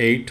8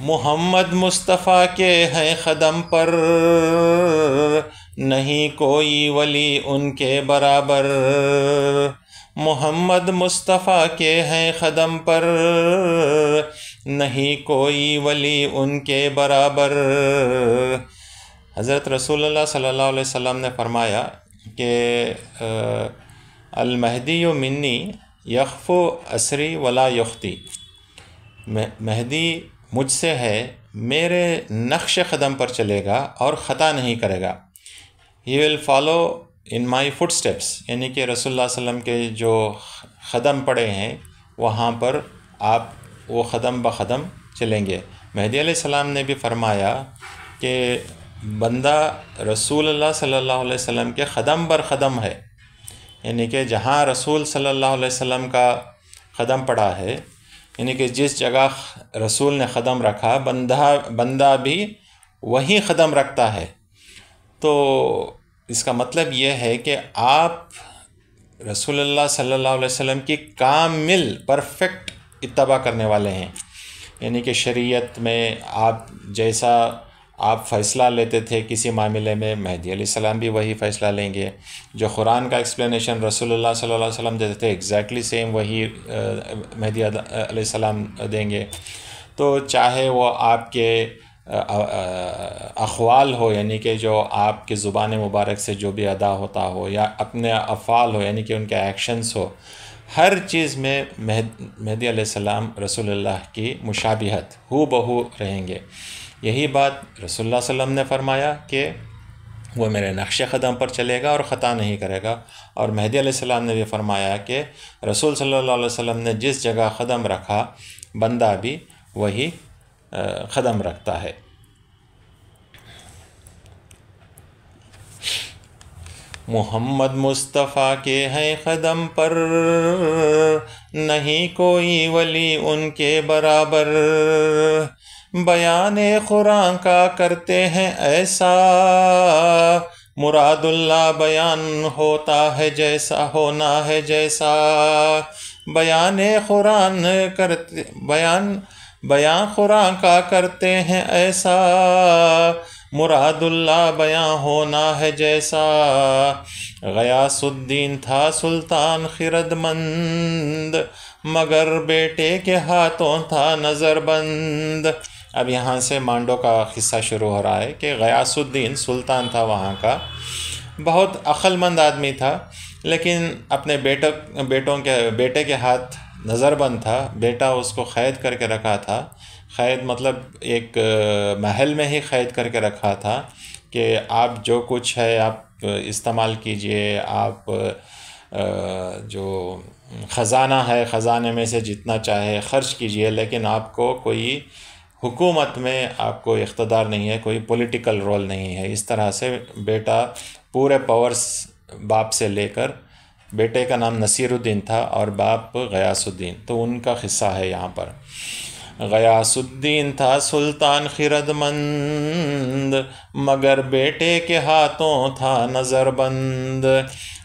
محمد مصطفیٰ کے ہیں قدم پر، نہیں کوئی ولی ان کے برابر۔ محمد مصطفیٰ کے ہیں قدم پر، نہیں کوئی ولی ان کے برابر۔ حضرت رسول اللہ صلی اللہ علیہ وسلم نے فرمایا کہ المہدی منی یخفو اسری ولا یختی، مہدی مجھ سے ہے، میرے نقش قدم پر چلے گا اور خطا نہیں کرے گا۔ He will follow in my footsteps، یعنی کہ رسول اللہ صلی اللہ علیہ وسلم کے جو قدم پڑے ہیں وہاں پر آپ وہ قدم بقدم چلیں گے۔ مہدی علیہ السلام نے بھی فرمایا کہ بندہ رسول اللہ صلی اللہ علیہ وسلم کے قدم بر قدم ہے، یعنی کہ جہاں رسول صلی اللہ علیہ وسلم کا قدم پڑا ہے، یعنی کہ جس جگہ رسول نے قدم رکھا بندہ بھی وہی قدم رکھتا ہے۔ تو اس کا مطلب یہ ہے کہ آپ رسول اللہ صلی اللہ علیہ وسلم کی کامل پرفیکٹ اتباع کرنے والے ہیں، یعنی کہ شریعت میں آپ جیسا آپ فیصلہ لیتے تھے کسی معاملے میں، مہدی علیہ السلام بھی وہی فیصلہ لیں گے۔ جو قرآن کا ایکسپلینیشن رسول اللہ صلی اللہ علیہ وسلم دیتے تھے ایگزیکٹلی سیم وہی مہدی علیہ السلام دیں گے۔ تو چاہے وہ آپ کے اقوال ہو، یعنی کہ جو آپ کی زبان مبارک سے جو بھی ادا ہوتا ہو، یا اپنے افعال ہو یعنی کہ ان کے ایکشنز ہو، ہر چیز میں مہدی علیہ السلام رسول اللہ کی مشابہت ہو بہو رہیں گے۔ یہی بات رسول اللہ صلی اللہ علیہ وسلم نے فرمایا کہ وہ میرے نقش قدم پر چلے گا اور خطا نہیں کرے گا، اور مہدی علیہ السلام نے بھی فرمایا کہ رسول صلی اللہ علیہ وسلم نے جس جگہ قدم رکھا بندہ بھی وہی قدم رکھتا ہے۔ محمد مصطفیٰ کے ہیں قدم پر، نہیں کوئی ولی ان کے برابر۔ بیان قرآن کا کرتے ہیں ایسا، مراد اللہ بیان ہوتا ہے جیسا ہونا ہے جیسا۔ بیان قرآن کرتے بیان قرآن کا کرتے ہیں ایسا، مراد اللہ بیان ہونا ہے جیسا۔ غیاث الدین تھا سلطان خرد مند، مگر بیٹے کے ہاتھوں تھا نظر بند۔ اب یہاں سے مانڈو کا قصہ شروع ہو رہا ہے کہ غیاث الدین سلطان تھا وہاں کا، بہت عقل مند آدمی تھا، لیکن اپنے بیٹے کے ہاتھ نظر بند تھا۔ بیٹا اس کو قید کر کے رکھا تھا، قید مطلب ایک محل میں ہی قید کر کے رکھا تھا کہ آپ جو کچھ ہے آپ استعمال کیجئے، آپ جو خزانہ ہے خزانے میں سے جتنا چاہے خرچ کیجئے، لیکن آپ کو کوئی حکومت میں آپ کو اقتدار نہیں ہے، کوئی پولیٹیکل رول نہیں ہے۔ اس طرح سے بیٹا پورے پاورز باپ سے لے کر، بیٹے کا نام نصیر الدین تھا اور باپ غیاث الدین، تو ان کا قصہ ہے یہاں پر۔ غیاث الدین تھا سلطان خرد مند، مگر بیٹے کے ہاتھوں تھا نظر بند۔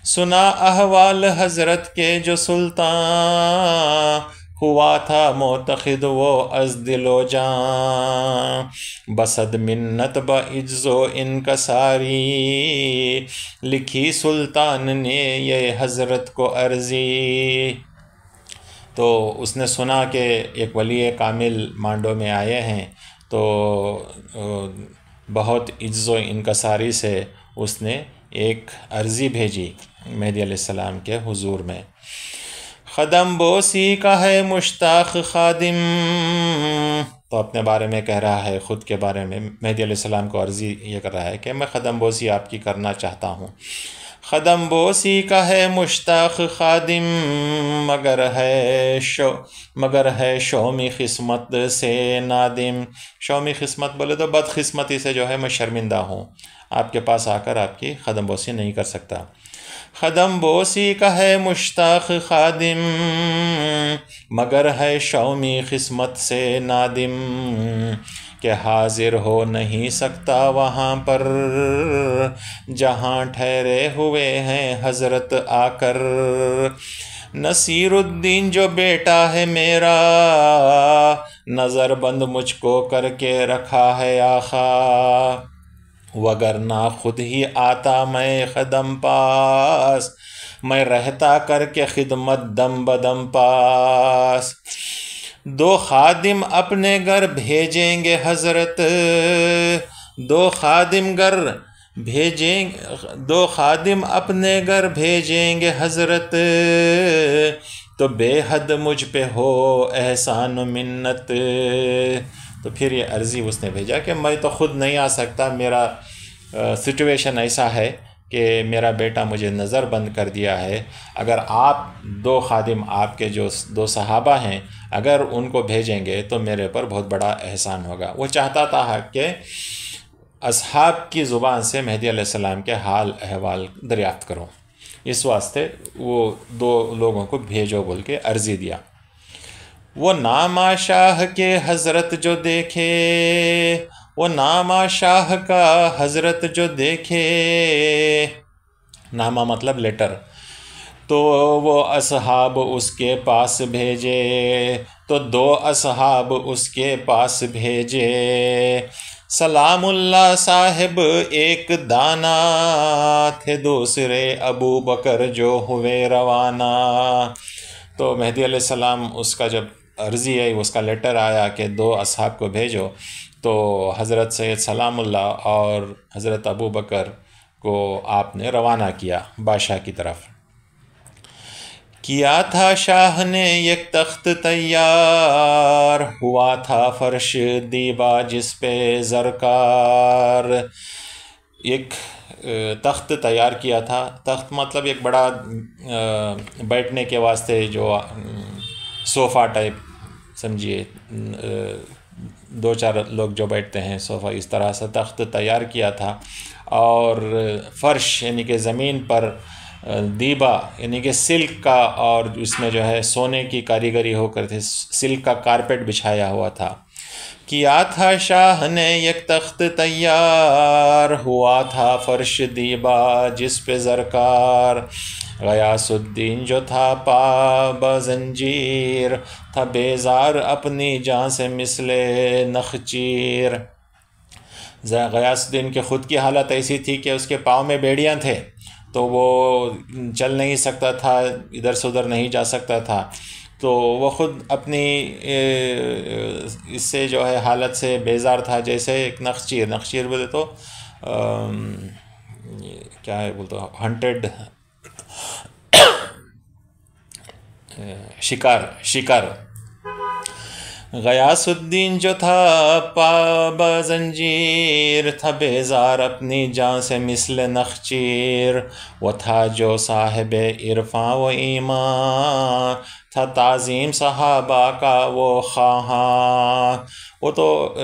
سنا احوال حضرت کے جو سلطان، ہوا تھا معتقد وہ از دل و جان۔ بصد منت بعجز و انکساری، لکھی سلطان نے یہ حضرت کو عرضی۔ تو اس نے سنا کہ ایک ولی کامل مانڈو میں آئے ہیں، تو بہت عجز و انکساری سے اس نے ایک عرضی بھیجی مہدی علیہ السلام کے حضور میں۔ قدم بوسی کا ہے مشتاق خادم، تو اپنے بارے میں کہہ رہا ہے، خود کے بارے میں مہدی علیہ السلام کو عرضی یہ کر رہا ہے کہ میں قدم بوسی آپ کی کرنا چاہتا ہوں۔ قدم بوسی کا ہے مشتاق خادم، مگر ہے شومی قسمت سے نادم۔ شومی قسمت بولے تو بد قسمتی سے جو ہے میں شرمندہ ہوں، آپ کے پاس آ کر آپ کی قدم بوسی نہیں کر سکتا۔ قدم بوسی کا ہے مشتاق خادم، مگر ہے شومی قسمت سے نادم۔ کہ حاضر ہو نہیں سکتا وہاں پر، جہاں ٹھہرے ہوئے ہیں حضرت آ کر۔ نصیر الدین جو بیٹا ہے میرا، نظر بند مجھ کو کر کے رکھا ہے آخا، وگرنہ خود ہی آتا میں قدم پاس، میں رہتا کر کے خدمت دم بدم پاس۔ دو خادم اپنے گھر بھیجیں گے حضرت، دو خادم اپنے گھر بھیجیں گے حضرت، تو بے حد مجھ پہ ہو احسان و منت۔ تو پھر یہ عرضی اس نے بھیجا کہ میں تو خود نہیں آ سکتا، میرا سچویشن ایسا ہے کہ میرا بیٹا مجھے نظر بند کر دیا ہے، اگر آپ دو خادم، آپ کے جو دو صحابہ ہیں، اگر ان کو بھیجیں گے تو میرے پر بہت بڑا احسان ہوگا۔ وہ چاہتا تھا کہ اصحاب کی زبان سے مہدی علیہ السلام کے حال احوال دریافت کروں، اس واسطے وہ دو لوگوں کو بھیجو بول کے عرضی دیا۔ وہ نامہ شاہ کے حضرت جو دیکھے، وہ نامہ شاہ کا حضرت جو دیکھے، نامہ مطلب لیٹر، تو وہ اصحاب اس کے پاس بھیجے، تو دو اصحاب اس کے پاس بھیجے۔ سلام اللہ صاحب ایک دانا تھے، دوسرے ابو بکر جو ہوئے روانہ۔ تو مہدی علیہ السلام اس کا جب عرضی ہے، اس کا لیٹر آیا کہ دو اصحاب کو بھیجو، تو حضرت سید سلام اللہ اور حضرت ابو بکر کو آپ نے روانہ کیا بادشاہ کی طرف۔ کیا تھا شاہ نے ایک تخت تیار، ہوا تھا فرش دیبا جس پہ زرکار۔ ایک تخت تیار کیا تھا، تخت مطلب ایک بڑا بیٹھنے کے واسطے جو صوفہ ٹائپ سمجھیے، دو چار لوگ جو بیٹھتے ہیں صوفہ، اس طرح سے تخت تیار کیا تھا، اور فرش یعنی کہ زمین پر دیبا یعنی کہ سلک کا، اور اس میں جو ہے سونے کی کاریگری ہو کر تھی، سلک کا کارپیٹ بچھایا ہوا تھا۔ کیا تھا شاہ نے ایک تخت تیار، ہوا تھا فرش دیبا جس پہ زرکار۔ غیاث الدین جو تھا پا زنجیر، تھا بیزار اپنی جان سے مثل نخچیر۔ غیاث الدین کے خود کی حالت ایسی تھی کہ اس کے پاؤں میں بیڑیاں تھے، تو وہ چل نہیں سکتا تھا، ادھر سے ادھر نہیں جا سکتا تھا، تو وہ خود اپنی اس سے جو ہے حالت سے بیزار تھا، جیسے ایک نخچیر بولے تو کیا ہے بولتے، ہنٹڈ شکار۔ غیاث الدین جو تھا پا زنجیر، تھا بیزار اپنی جان سے مثل نخچیر۔ وہ تھا جو صاحب عرفاں و ایمان، تھا تعظیم صحابہ کا وہ خواہاں۔ وہ تو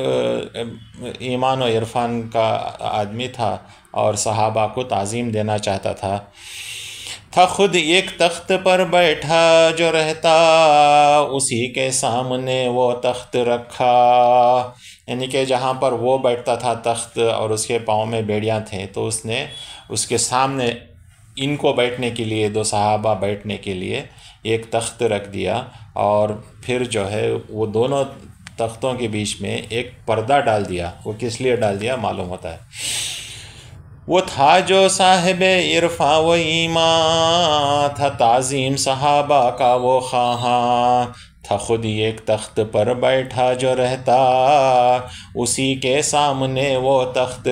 ایمان و عرفان کا آدمی تھا اور صحابہ کو تعظیم دینا چاہتا تھا۔ تھا خود ایک تخت پر بیٹھا جو رہتا، اسی کے سامنے وہ تخت رکھا۔ یعنی کہ جہاں پر وہ بیٹھتا تھا تخت اور اس کے پاؤں میں بیڑیاں تھیں، تو اس نے اس کے سامنے ان کو بیٹھنے کے لیے، دو صحابہ بیٹھنے کے لیے ایک تخت رکھ دیا، اور پھر جو ہے وہ دونوں تختوں کے بیچ میں ایک پردہ ڈال دیا۔ وہ کس لیے ڈال دیا معلوم ہوتا ہے۔ وہ تھا جو صاحب عرفاں و ایمان، تھا تعظیم صحابہ کا وہ خواہاں۔ تھا خود ایک تخت پر بیٹھا جو رہتا، اسی کے سامنے وہ تخت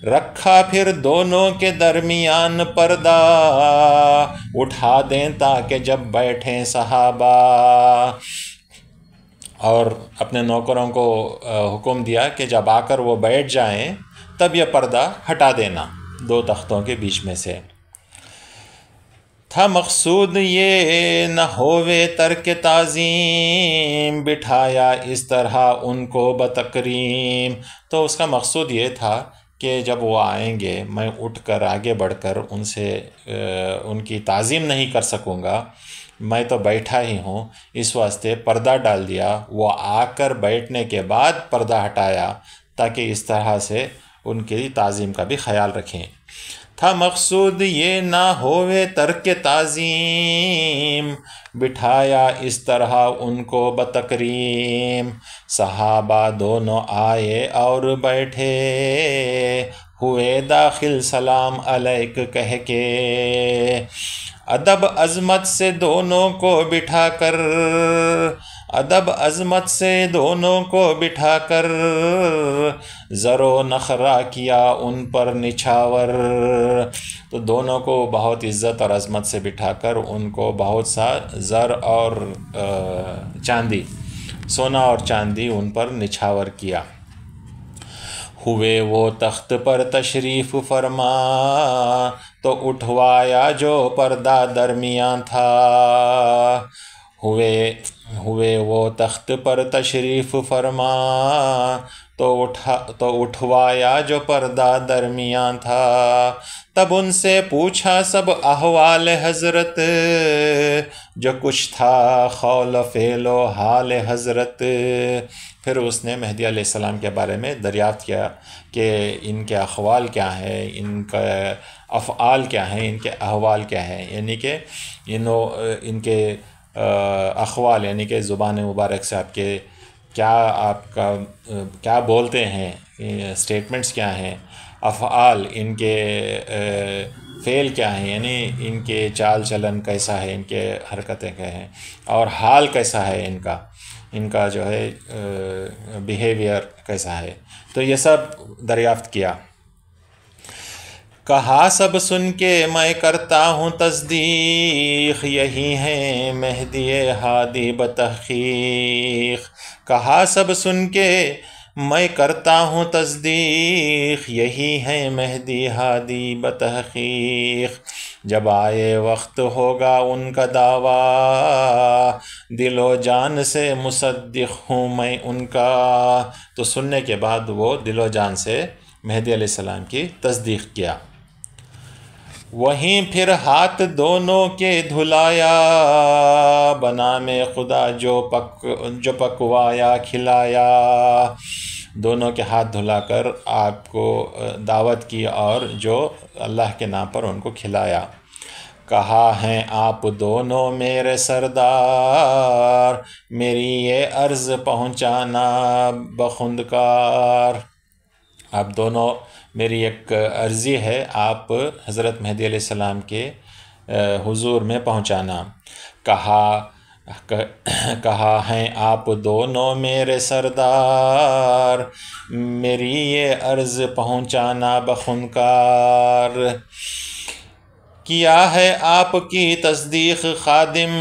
رکھا پھر دونوں کے درمیان پردہ اٹھا دیں تاکہ جب بیٹھیں صحابہ۔ اور اپنے نوکروں کو حکم دیا کہ جب آ کر وہ بیٹھ جائیں تب یہ پردہ ہٹا دینا دو تختوں کے بیچ میں سے۔ تھا مقصود یہ نہ ہووے ترک تعظیم، بٹھایا اس طرح ان کو بتکریم۔ تو اس کا مقصود یہ تھا کہ جب وہ آئیں گے میں اٹھ کر آگے بڑھ کر ان سے ان کی تعظیم نہیں کر سکوں گا، میں تو بیٹھا ہی ہوں، اس واسطے پردہ ڈال دیا۔ وہ آ کر بیٹھنے کے بعد پردہ ہٹایا تاکہ اس طرح سے ان کی تعظیم کا بھی خیال رکھیں۔ تھا مقصود یہ نہ ہوئے ترک تعظیم، بٹھایا اس طرح ان کو بتکریم، صحابہ دونوں آئے اور بیٹھے، ہوئے داخل سلام علیک کہہ کے، ادب عظمت سے دونوں کو بٹھا کر، ادب عظمت سے دونوں کو بٹھا کر، زر و نخرہ کیا ان پر نچھاور، تو دونوں کو بہت عزت اور عظمت سے بٹھا کر ان کو بہت سا زر اور چاندی، سونا اور چاندی ان پر نچھاور کیا۔ ہوئے وہ تخت پر تشریف فرما، تو اٹھوایا جو پردہ درمیان تھا، ہوئے وہ تخت پر تشریف فرما، تو اٹھوایا جو پردہ درمیان تھا، تب ان سے پوچھا سب احوال حضرت، جو کچھ تھا قول و فعل و حال حضرت، پھر اس نے مہدی علیہ السلام کے بارے میں دریافت کیا کہ ان کے اقوال کیا ہیں، ان کا افعال کیا ہیں، ان کے احوال کیا ہیں، یعنی کہ ان کے اقوال یعنی کہ زبان مبارک سے آپ کے کیا بولتے ہیں، اسٹیٹمنٹس کیا ہیں، افعال ان کے فعل کیا ہیں، یعنی ان کے چال چلن کیسا ہے، ان کے حرکتیں کیا ہیں، اور حال کیسا ہے ان کا جو ہے بیہیویئر کیسا ہے، تو یہ سب دریافت کیا۔ کہا سب سن کے میں کرتا ہوں تصدیق، یہی ہیں مہدی ہادی بتحقیق، کہا سب سن کے میں کرتا ہوں تصدیق، یہی ہیں مہدی ہادی بتحقیق، جب آئے وقت ہوگا ان کا دعویٰ، دل و جان سے مصدق ہوں میں ان کا، تو سننے کے بعد وہ دل و جان سے مہدی علیہ السلام کی تصدیق کیا۔ وہیں پھر ہاتھ دونوں کے دھلایا، بنام خدا جو پکوایا کھلایا، دونوں کے ہاتھ دھلا کر آپ کو دعوت کی اور جو اللہ کے نام پر ان کو کھلایا۔ کہا ہیں آپ دونوں میرے سردار، میری یہ عرض پہنچانا بخوندکار، آپ دونوں میری ایک عرضی ہے آپ حضرت مہدی علیہ السلام کے حضور میں پہنچانا۔ کہا ہیں آپ دونوں میرے سردار، میری یہ عرض پہنچانا بخوندکار، کیا ہے آپ کی تصدیق خادم،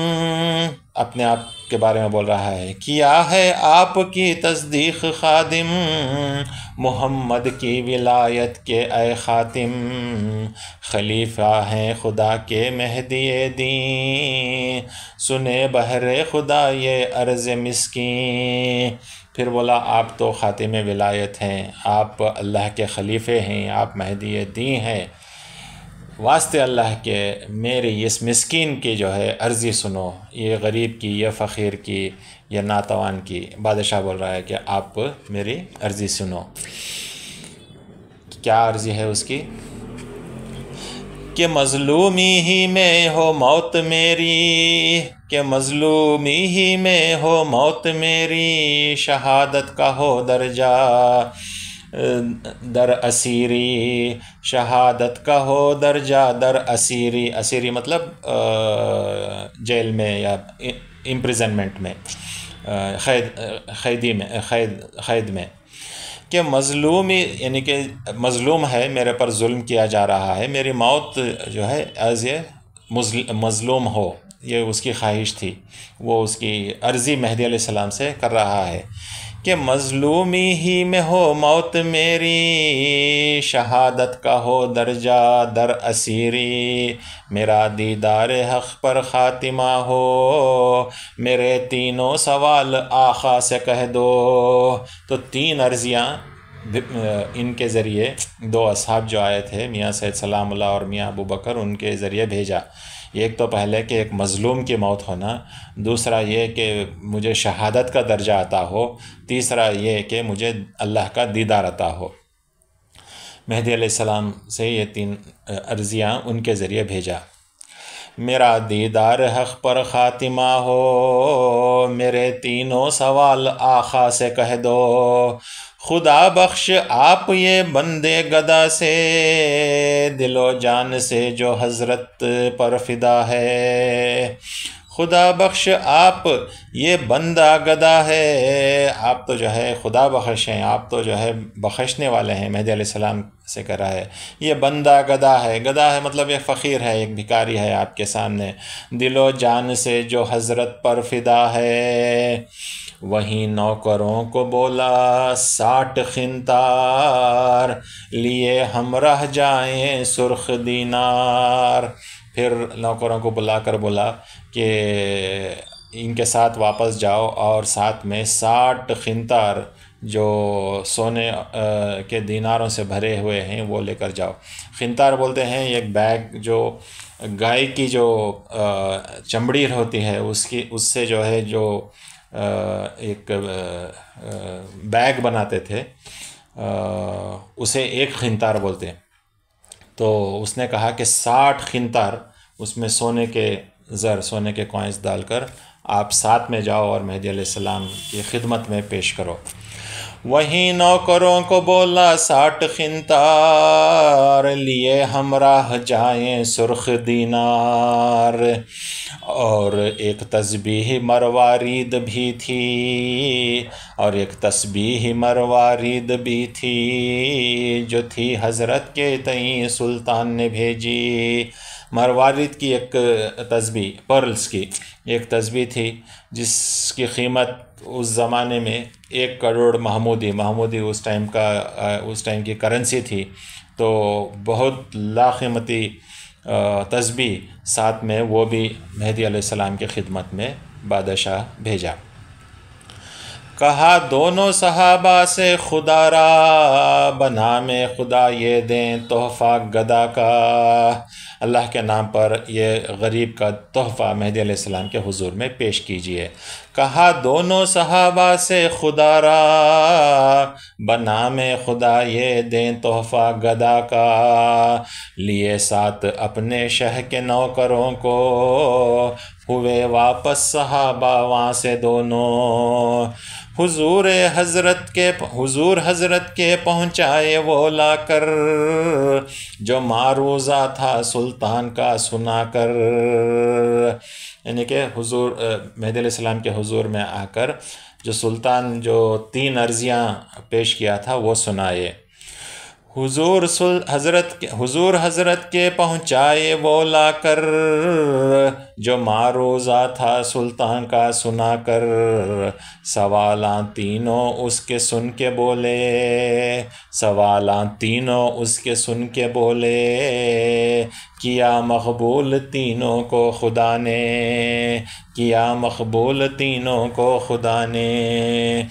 اپنے آپ کے بارے میں بول رہا ہے، کیا ہے آپ کی تصدیق خادم، محمد کی ولایت کے اے خاتم، خلیفہ ہیں خدا کے مہدی دین، سنے بہر خدا یہ عرض مسکین، پھر بولا آپ تو خاتم ولایت ہیں، آپ اللہ کے خلیفے ہیں، آپ مہدی دین ہیں، واسطے اللہ کے میری اس مسکین کی جو ہے عرضی سنو، یہ غریب کی، یہ فقیر کی، یہ ناتوان کی، بادشاہ بول رہا ہے کہ آپ میری عرضی سنو۔ کیا عرضی ہے اس کی؟ کہ مظلومی ہی میں ہو موت میری، کہ مظلومی ہی میں ہو موت میری، شہادت کا ہو درجہ در اسیری، شہادت کا ہو درجہ در اسیری، اسیری مطلب جیل میں یا امپریزنمنٹ میں، قید میں، کہ مظلومی یعنی کہ مظلوم ہے، میرے پر ظلم کیا جا رہا ہے، میری موت جو ہے ایز اے مظلوم ہو، یہ اس کی خواہش تھی، وہ اس کی عرضی مہدی علیہ السلام سے کر رہا ہے کہ مظلومی ہی میں ہو موت میری، شہادت کا ہو درجہ در اسیری، میرا دیدار حق پر خاتمہ ہو، میرے تینوں سوال آقا سے کہہ دو، تو تین عرضیاں ان کے ذریعے دو اصحاب جو آئے تھے، میاں سید سلام اللہ اور میاں ابو بکر، ان کے ذریعے بھیجا، ایک تو پہلے کہ ایک مظلوم کی موت ہونا، دوسرا یہ کہ مجھے شہادت کا درجہ عطا ہو، تیسرا یہ کہ مجھے اللہ کا دیدار عطا ہو۔ مہدی علیہ السلام سے یہ 3 عرضیاں ان کے ذریعے بھیجا۔ میرا دیدار حق پر خاتمہ ہو، میرے تینوں سوال آقا سے کہہ دو، خدا بخش آپ یہ بندے گدا سے، دل و جان سے جو حضرت پر فدا ہے۔ خدا بخش آپ یہ بندہ گدا ہے، آپ تو جو ہے خدا بخش ہیں، آپ تو جو ہے بخشنے والے ہیں، مہدی علیہ السلام سے کہہ رہا ہے۔ یہ بندہ گدا ہے، گدا ہے مطلب ایک فقیر ہے، ایک بھکاری ہے آپ کے سامنے، دل و جان سے جو حضرت پر فدا ہے۔ وہیں نوکروں کو بولا 60 قنطار، لیے ہم رہ جائیں سرخ دینار۔ پھر نوکروں کو بلا کر بولا کہ ان کے ساتھ واپس جاؤ اور ساتھ میں 60 قنطار جو سونے کے دیناروں سے بھرے ہوئے ہیں وہ لے کر جاؤ۔ قنطار بولتے ہیں ایک بیگ جو گائے کی جو چمڑی ہوتی ہے اس سے جو ہے جو ایک بیگ بناتے تھے، اسے 1 قنطار بولتے ہیں۔ تو اس نے کہا کہ 60 قنطار اس میں سونے کے زر، سونے کے کوائنس ڈال کر آپ ساتھ میں جاؤ اور مہدی علیہ السلام کی خدمت میں پیش کرو۔ وہیں نوکروں کو بولا 60 قنطار، لیے ہم راہ جائیں سرخ دینار۔ اور ایک تسبیح مروارید بھی تھی، اور ایک تسبیح مروارید بھی تھی، جو تھی حضرت کے تئیں سلطان نے بھیجی۔ مروارید کی ایک تسبیح، پرلز کی ایک تسبیح تھی جس کی قیمت اس زمانے میں 1 کروڑ محمودی اس ٹائم کی کرنسی تھی، تو بہت لاقیمتی تسبیح، ساتھ میں وہ بھی مہدی علیہ السلام کی خدمت میں بادشاہ بھیجا۔ کہا دونوں صحابہ سے خدا را، بنام خدا یہ دیں تحفہ گدا کا، اللہ کے نام پر یہ غریب کا تحفہ مہدی علیہ السلام کے حضور میں پیش کیجئے۔ کہا دونوں صحابہ سے خدا را، بنام خدا یہ دیں تحفہ گدا کا، لیے ساتھ اپنے شہ کے نوکروں کو، ہوئے واپس صحابہ وہاں سے دونوں۔ حضور حضرت کے پہنچائے وہ لا کر، جو معروضہ تھا سلطان کا سنا کر۔ یعنی کہ حضور مہدی علیہ السلام کے حضور میں آ کر جو سلطان جو 3 عرضیاں پیش کیا تھا وہ سنائے۔ حضور حضرت کے پہنچائے وہ لا کر، جو معروضہ تھا سلطان کا سنا کر، سوالاں تینوں اس کے سن کے بولے، سوالاں تینوں اس کے سن کے بولے، کیا مقبول تینوں کو خدا نے، کیا مقبول تینوں کو خدا نے۔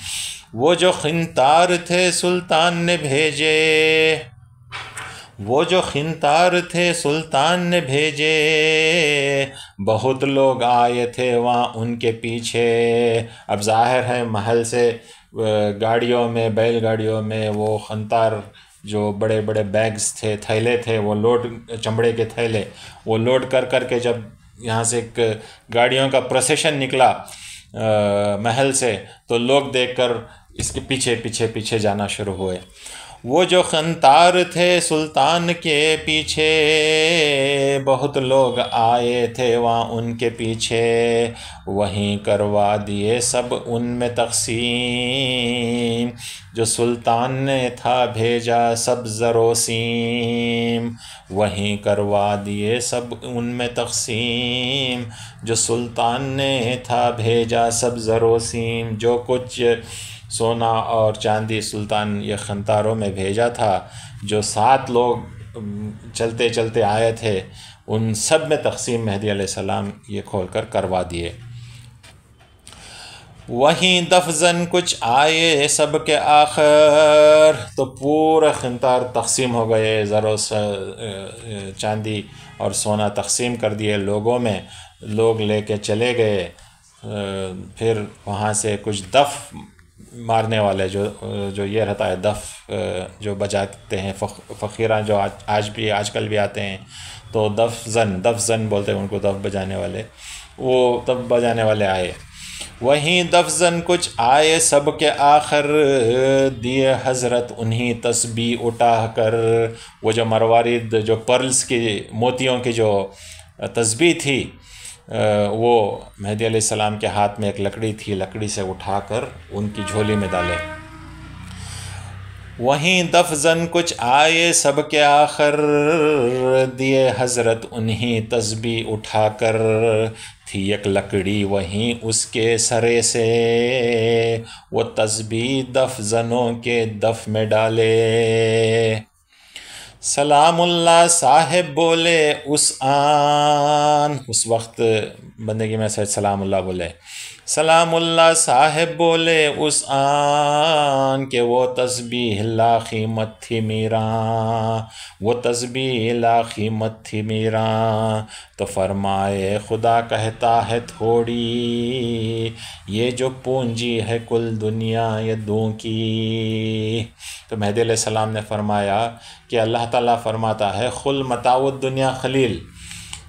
وہ جو قنطار تھے سلطان نے بھیجے، وہ جو قنطار تھے سلطان نے بھیجے، بہت لوگ آئے تھے وہاں ان کے پیچھے۔ اب ظاہر ہے محل سے گاڑیوں میں، بیل گاڑیوں میں وہ قنطار جو بڑے بڑے بیگز تھے، تھیلے تھے، وہ لوڈ، چمڑے کے تھیلے وہ لوڈ کر کے جب یہاں سے ایک گاڑیوں کا پروسیشن نکلا محل سے، تو لوگ دیکھ کر اس کے پیچھے جانا شروع ہوئے۔ وہ جو قنطار تھے سلطان کے پیچھے، بہت لوگ آئے تھے وہاں ان کے پیچھے، وہیں کروا دیے سب ان میں تقسیم، جو سلطان نے تھا بھیجا سب زر و سیم، وہیں کروا دیے سب ان میں تقسیم، جو سلطان نے تھا بھیجا سب زر و سیم۔ جو کچھ سونا اور چاندی سلطان یہ قنطاروں میں بھیجا تھا، جو 7 لوگ چلتے چلتے آئے تھے، ان سب میں تقسیم مہدی علیہ السلام یہ کھول کر کروا دیے۔ وہیں دفزن کچھ آئے سب کے آخر، تو پورا قنطار تقسیم ہو گئے، زر و چاندی اور سونا تقسیم کر دیے لوگوں میں، لوگ لے کے چلے گئے۔ پھر وہاں سے کچھ دف مارنے والے جو یہ رہتا ہے دف جو بجاتے ہیں فقیران جو آج کل بھی آتے ہیں، تو دف زن بولتے ہیں ان کو، دف بجانے والے، وہ دف بجانے والے آئے. وہیں دف زن کچھ آئے سب کے آخر، دیے حضرت انہیں تسبیح اٹھا کر. وہ جو مروارید جو پرلز کی موتیوں کی جو تسبیح تھی، وہ مہدی علیہ السلام کے ہاتھ میں ایک لکڑی تھی، لکڑی سے اٹھا کر ان کی جھولی میں ڈالے. وہیں دف زن کچھ آئے سب کے آخر، دیے حضرت انہیں تسبیح اٹھا کر. تھی ایک لکڑی وہیں اس کے سرے سے، وہ تسبیح دف زنوں کے دف میں ڈالے. سلام اللہ صاحب بولے اس آن، اس وقت بندگی میں سے سلام اللہ بولے. سلام اللہ صاحب بولے اس آن کہ وہ تسبیح لا قیمت تھی میراں، وہ تسبیح لا قیمت تھی میراں. تو فرمائے خدا کہتا ہے تھوڑی، یہ جو پونجی ہے کل دنیا یہ دوں کی. تو مہدی علیہ السلام نے فرمایا کہ اللہ تعالیٰ فرماتا ہے خل متاع الدنیا قلیل،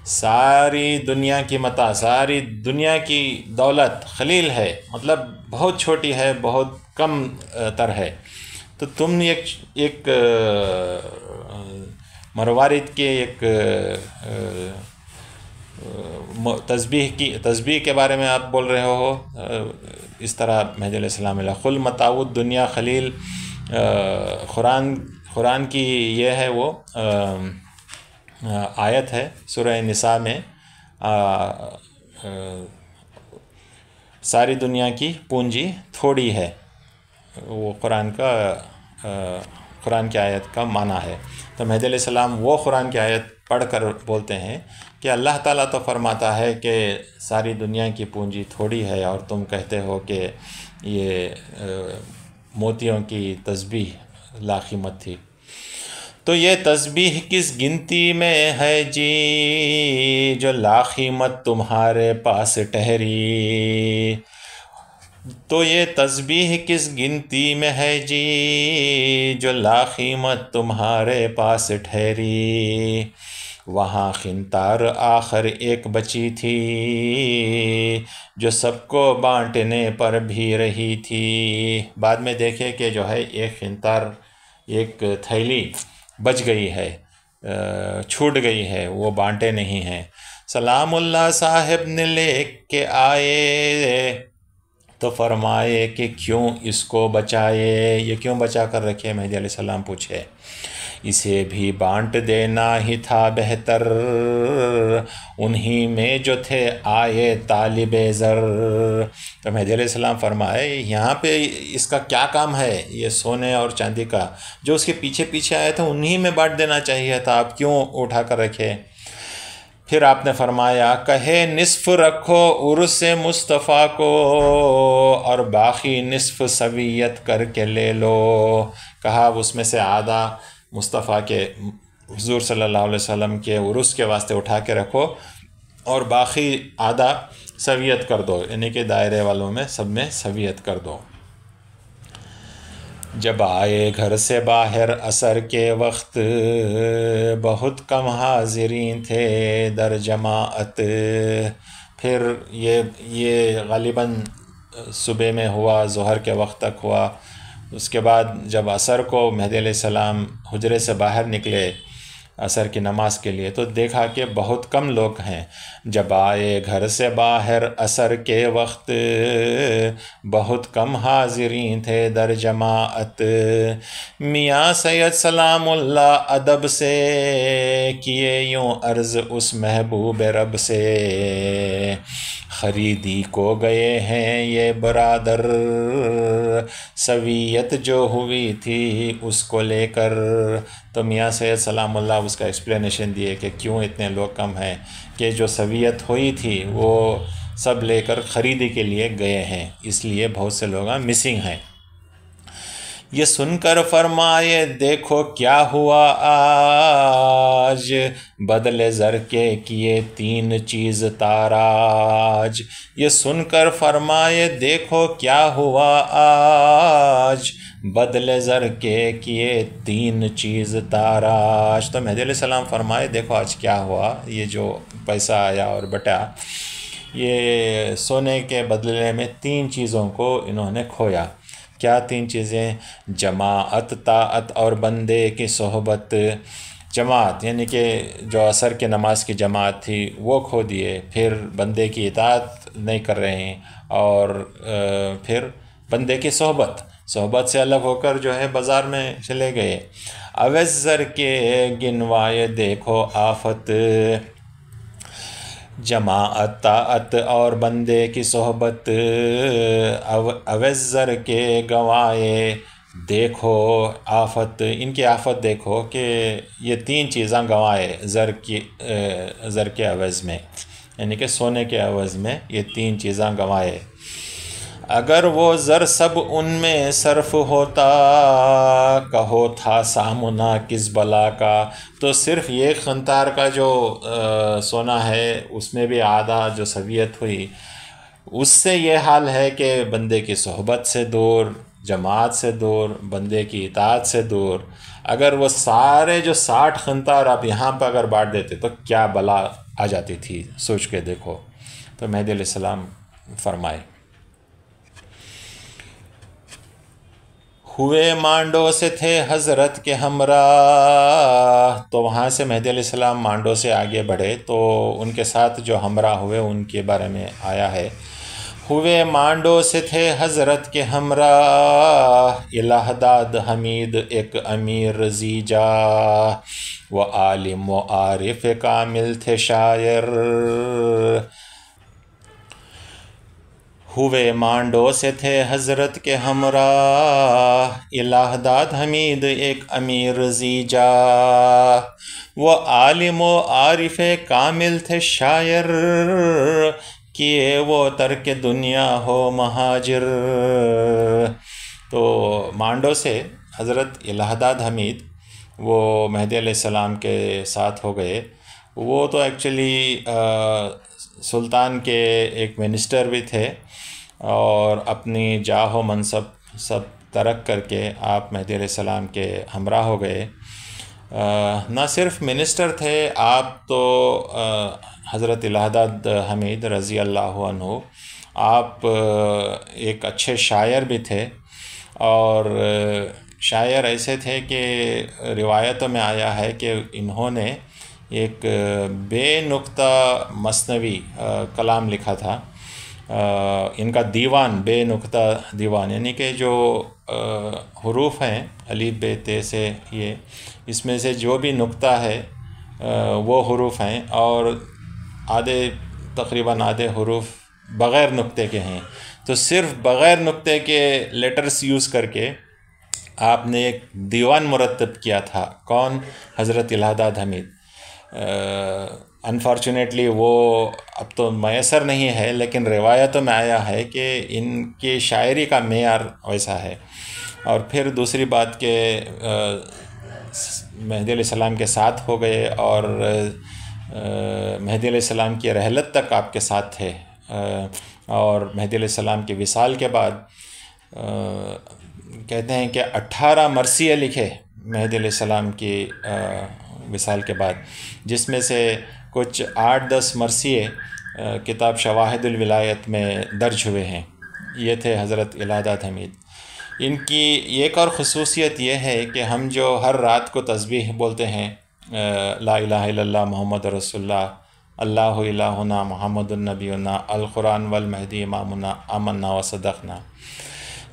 ساری دنیا کی متاع، ساری دنیا کی دولت قلیل ہے، مطلب بہت چھوٹی ہے، بہت کم تر ہے. تو تم ایک مروارید کے ایک تسبیح کے بارے میں آپ بول رہے ہو. اس طرح مہدی علیہ السلام خل متاع الدنیا قلیل، قرآن کی یہ ہے وہ آیت ہے سورہ نساء میں، ساری دنیا کی پونجی تھوڑی ہے، وہ قرآن کی آیت کا معنی ہے. تو مہدی علیہ السلام وہ قرآن کی آیت پڑھ کر بولتے ہیں کہ اللہ تعالیٰ تو فرماتا ہے کہ ساری دنیا کی پونجی تھوڑی ہے، اور تم کہتے ہو کہ یہ موتیوں کی تسبیح لا قیمت تھی. تو یہ تسبیح کس گنتی میں ہے جی، جو لا قیمت تمہارے پاس ٹھہری. تو یہ تسبیح کس گنتی میں ہے جی، جو لا قیمت تمہارے پاس ٹھہری. وہاں خنتار آخر ایک بچی تھی، جو سب کو بانٹنے پر بھی رہی تھی. بعد میں دیکھے کہ جو ہے ایک خنتار، ایک تھیلی بچ گئی ہے، چھوٹ گئی ہے، وہ بانٹے نہیں ہیں. سلام اللہ صاحب نے لے کے آئے تو فرمائے کہ کیوں اس کو بچائے، یہ کیوں بچا کر رکھے. مہدی علیہ السلام پوچھے اسے بھی بانٹ دینا ہی تھا بہتر، انہی میں جو تھے آئے طالب زر. تو مہدی علیہ السلام فرمائے یہاں پہ اس کا کیا کام ہے، یہ سونے اور چاندی کا جو اس کے پیچھے پیچھے آئے تھے انہی میں بانٹ دینا چاہیے تھا، آپ کیوں اٹھا کر رکھے. پھر آپ نے فرمایا کہے نصف رکھو عرس مصطفیٰ کو، اور باقی نصف سویت کر کے لے لو. کہا اس میں سے آدھا مصطفیٰ کے، حضور صلی اللہ علیہ وسلم کے عرس کے واسطے اٹھا کے رکھو، اور باقی آدھا سویت کر دو، یعنی کہ دائرے والوں میں سب میں سویت کر دو. جب آئے گھر سے باہر عصر کے وقت، بہت کم حاضرین تھے در جماعت. پھر یہ غالباً صبح میں ہوا، ظہر کے وقت تک ہوا. اس کے بعد جب عصر کو مہدی علیہ السلام حجرے سے باہر نکلے عصر کی نماز کے لیے، تو دیکھا کہ بہت کم لوگ ہیں. جب آئے گھر سے باہر عصر کے وقت، بہت کم حاضرین تھے در جماعت. میاں سید سلام اللہ ادب سے کیے یوں عرض اس محبوب رب سے، خریدی کو گئے ہیں یہ برادر، سویت جو ہوئی تھی اس کو لے کر. تو میاں سید سلام اللہ اس کا ایکسپلینیشن دیے کہ کیوں اتنے لوگ کم ہیں، کہ جو سویت ہوئی تھی وہ سب لے کر خریدی کے لیے گئے ہیں، اس لیے بہت سے لوگ مسنگ ہیں. یہ سن کر فرمائے دیکھو کیا ہوا آج، بدلے زر کے کیے 3 چیز تاراج۔ یہ سن کر فرمائے دیکھو کیا ہوا آج، بدلے زر کے کیے 3 چیز تاراج۔ تو مہدی علیہ السلام فرمائے دیکھو آج کیا ہوا، یہ جو پیسہ آیا اور بٹا، یہ سونے کے بدلے میں 3 چیزوں کو انہوں نے کھویا۔ کیا 3 چیزیں؟ جماعت، طاعت اور بندے کی صحبت۔ جماعت یعنی کہ جو عصر کی نماز کی جماعت تھی وہ کھو دیے، پھر بندے کی اطاعت نہیں کر رہے ہیں، اور پھر بندے کی صحبت سے الگ ہو کر جو ہے بازار میں چلے گئے۔ اویس زر کے گنوائے دیکھو آفت، جماعت، طاعت اور بندے کی صحبت، اویس زر کے گوائے دیکھو آفت، ان کی آفت دیکھو کہ یہ 3 چیزاں گوائے زر کے عوض میں، یعنی کہ سونے کے عوض میں یہ 3 چیزاں گوائے۔ اگر وہ زر سب ان میں صرف ہوتا، کہو تھا سامنا کس بلا کا۔ تو صرف ایک قنطار کا جو سونا ہے اس میں بھی آدھا جو سویت ہوئی، اس سے یہ حال ہے کہ بندے کی صحبت سے دور، جماعت سے دور، بندے کی اطاعت سے دور۔ اگر وہ سارے جو 60 قنطار آپ یہاں پہ اگر بانٹ دیتے تو کیا بلا آ جاتی تھی، سوچ کے دیکھو۔ تو مہدی علیہ السلام فرمائے ہوئے مانڈو سے تھے حضرت کے ہمراہ۔ تو وہاں سے مہدی علیہ السلام مانڈو سے آگے بڑھے تو ان کے ساتھ جو ہمراہ ہوئے ان کے بارے میں آیا ہے، ہوئے مانڈو سے تھے حضرت کے ہمراہ، الہ داد حمید ایک امیر رضی جاہ، وہ عالم و عارف کامل تھے شاعر۔ ہوئے مانڈو سے تھے حضرت کے ہمراہ، الہ داد حمید ایک امیر رضی جاہ، وہ عالم و عارف کامل تھے شاعر، کیے وہ ترک دنیا ہو مہاجر۔ تو مانڈو سے حضرت الہ داد حمید وہ مہدی علیہ السلام کے ساتھ ہو گئے۔ وہ تو ایکچولی سلطان کے ایک منسٹر بھی تھے، اور اپنی جاہ و منصب سب ترک کر کے آپ مہدی علیہ السلام کے ہمراہ ہو گئے۔ نہ صرف منسٹر تھے آپ تو، حضرت الہ داد حمید رضی اللہ عنہ آپ ایک اچھے شاعر بھی تھے، اور شاعر ایسے تھے کہ روایتوں میں آیا ہے کہ انہوں نے ایک بے نقطہ مثنوی کلام لکھا تھا۔ ان کا دیوان، بے نقطہ دیوان، یعنی کہ جو حروف ہیں الف ب ت سے، یہ اس میں سے جو بھی نقطہ ہے وہ حروف ہیں، اور تقریباً آدھے حروف بغیر نقطے کے ہیں۔ تو صرف بغیر نقطے کے لیٹرز یوز کر کے آپ نے ایک دیوان مرتب کیا تھا۔ کون؟ حضرت الہ داد حمید۔ انفارچونیٹلی وہ اب تو میسر نہیں ہے، لیکن روایتوں میں آیا ہے کہ ان کی شاعری کا معیار ویسا ہے۔ اور پھر دوسری بات کہ مہدی علیہ السلام کے ساتھ ہو گئے، اور مہدی علیہ السلام کی رحلت تک آپ کے ساتھ تھے، اور مہدی علیہ السلام کی وصال کے بعد کہتے ہیں کہ 18 مرثیے لکھے مہدی علیہ السلام کی وصال کے بعد، جس میں سے کچھ 8-10 مرثیے کتاب شواہد الولایت میں درج ہوئے ہیں۔ یہ تھے حضرت الہ داد حمید۔ ان کی ایک اور خصوصیت یہ ہے کہ ہم جو ہر رات کو تسبیح بولتے ہیں، لا الہ الا اللہ محمد رسول اللہ، اللہ الہنا محمد النبینا، القرآن والمہدی امامنا، آمنا و صدقنا،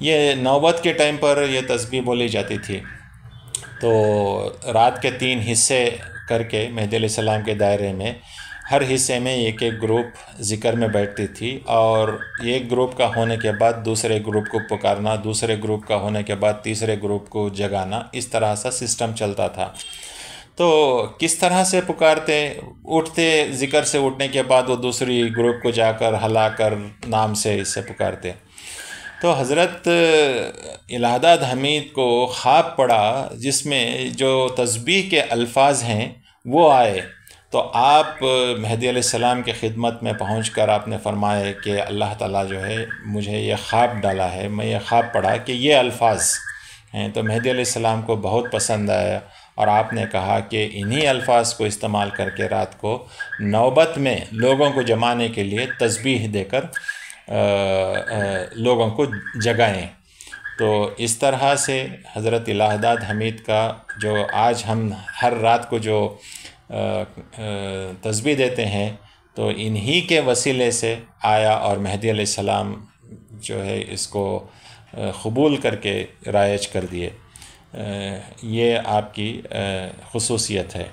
یہ نوبت کے ٹائم پر یہ تسبیح بولی جاتی تھی۔ تو رات کے 3 حصے کر کے مہدی علیہ السلام کے دائرے میں ہر حصے میں ایک گروپ ذکر میں بیٹھتی تھی، اور ایک گروپ کا ہونے کے بعد دوسرے گروپ کو پکارنا، دوسرے گروپ کا ہونے کے بعد تیسرے گروپ کو جگانا، اس طرح سا سسٹم چلتا تھا۔ تو کس طرح سے پکارتے، اٹھتے، ذکر سے اٹھنے کے بعد وہ دوسری گروپ کو جا کر ہلا کر نام سے اس سے پکارتے۔ تو حضرت الہداد حمید کو خواب پڑا جس میں جو تسبیح کے الفاظ ہیں وہ آئے، تو آپ مہدی علیہ السلام کے خدمت میں پہنچ کر آپ نے فرمایا کہ اللہ تعالیٰ جو ہے مجھے یہ خواب ڈالا ہے، میں یہ خواب پڑھا کہ یہ الفاظ ہیں، تو مہدی علیہ السلام کو بہت پسند آیا، اور آپ نے کہا کہ انہی الفاظ کو استعمال کر کے رات کو نوبت میں لوگوں کو جمانے کے لیے تسبیح دے کر لوگوں کو جگائیں۔ تو اس طرح سے حضرت الہداد حمید کا جو آج ہم ہر رات کو جو تسبیح دیتے ہیں تو انہی کے وسیلے سے آیا، اور مہدی علیہ السلام جو ہے اس کو قبول کر کے رائج کر دیے۔ یہ آپ کی خصوصیت ہے۔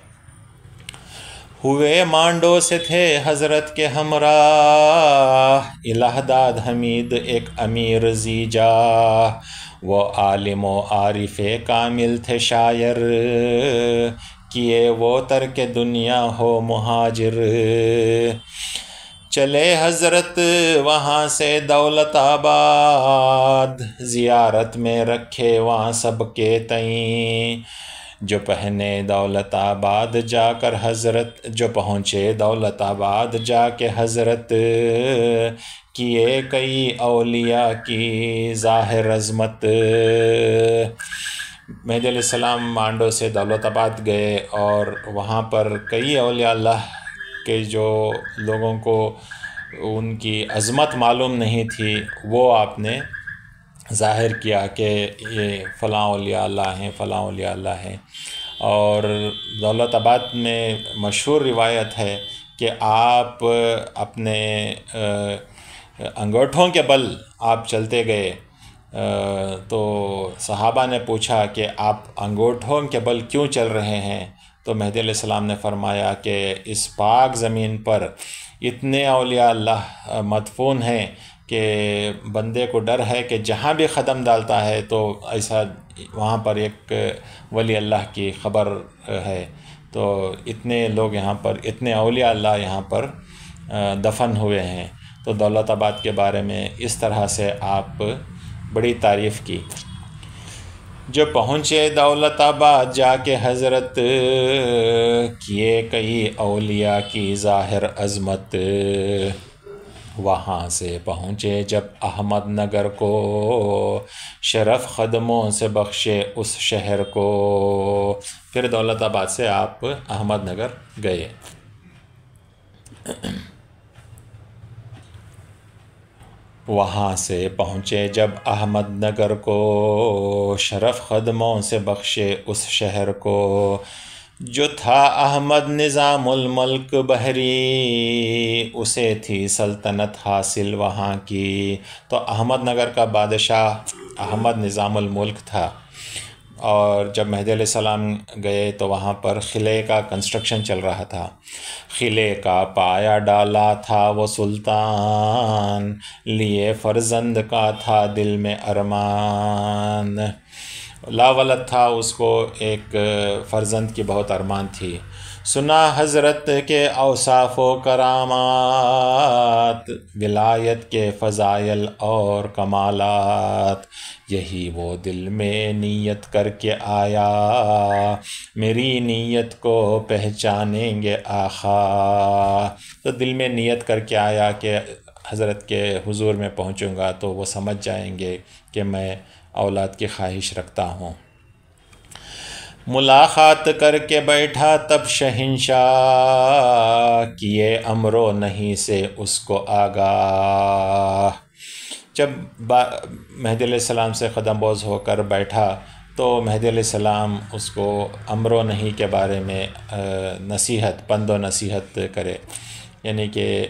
ہوئے مانڈو سے تھے حضرت کے ہمراہ، الہداد حمید ایک امیر ذی جاہ، وہ عالم و عارف کامل تھے شاعر، کیے وہ ترک دنیا ہو مہاجر۔ چلے حضرت وہاں سے دولت آباد، زیارت میں رکھے وہاں سب کے تئیں، جو پہنے دولت آباد جا کر حضرت، جو پہنچے دولت آباد جا کے حضرت، کیے کئی اولیاء کی ظاہر عظمت۔ مہدی علیہ السلام مانڈو سے دولت آباد گئے، اور وہاں پر کئی اولیاء اللہ کہ جو لوگوں کو ان کی عظمت معلوم نہیں تھی وہ آپ نے ظاہر کیا کہ یہ فلاں اولیاء اللہ ہیں، فلاں اولیاء اللہ ہیں۔ اور دولت آباد میں مشہور روایت ہے کہ آپ اپنے انگوٹھوں کے بل آپ چلتے گئے، تو صحابہ نے پوچھا کہ آپ انگوٹھوں کے بل کیوں چل رہے ہیں؟ تو مہدی علیہ السلام نے فرمایا کہ اس پاک زمین پر اتنے اولیاء اللہ مدفون ہیں کہ بندے کو ڈر ہے کہ جہاں بھی قدم ڈالتا ہے تو ایسا وہاں پر ایک ولی اللہ کی خبر ہے۔ تو اتنے لوگ یہاں پر، اتنے اولیاء اللہ یہاں پر دفن ہوئے ہیں۔ تو دولت آباد کے بارے میں اس طرح سے آپ بڑی تعریف کی۔ جو پہنچے دولت آباد جا کے حضرت، کیے کئی اولیاء کی ظاہر عظمت، وہاں سے پہنچے جب احمد نگر کو، شرف قدموں سے بخشے اس شہر کو۔ پھر دولت آباد سے آپ احمد نگر گئے۔ وہاں سے پہنچے جب احمد نگر کو، شرف قدموں سے بخشے اس شہر کو، جو تھا احمد نظام الملک بحری، اسے تھی سلطنت حاصل وہاں کی۔ تو احمد نگر کا بادشاہ احمد نظام الملک تھا، اور جب مہدی علیہ السلام گئے تو وہاں پر قلعے کا کنسٹرکشن چل رہا تھا۔ قلعے کا پایا ڈالا تھا وہ سلطان، لیے فرزند کا تھا دل میں ارمان۔ لاولد تھا، اس کو ایک فرزند کی بہت ارمان تھی۔ سنا حضرت کے اوصاف و کرامات، ولایت کے فضائل اور کمالات، یہی وہ دل میں نیت کر کے آیا، میری نیت کو پہچانیں گے آقا۔ تو دل میں نیت کر کے آیا کہ حضرت کے حضور میں پہنچوں گا تو وہ سمجھ جائیں گے کہ میں اولاد کی خواہش رکھتا ہوں۔ ملاقات کر کے بیٹھا تب شہنشاہ، کیے امر و نہی سے اس کو آگاہ۔ جب مہدی علیہ السلام سے قدم بوس ہو کر بیٹھا تو مہدی علیہ السلام اس کو امر و نہی کے بارے میں نصیحت، پند و نصیحت کرے، یعنی کہ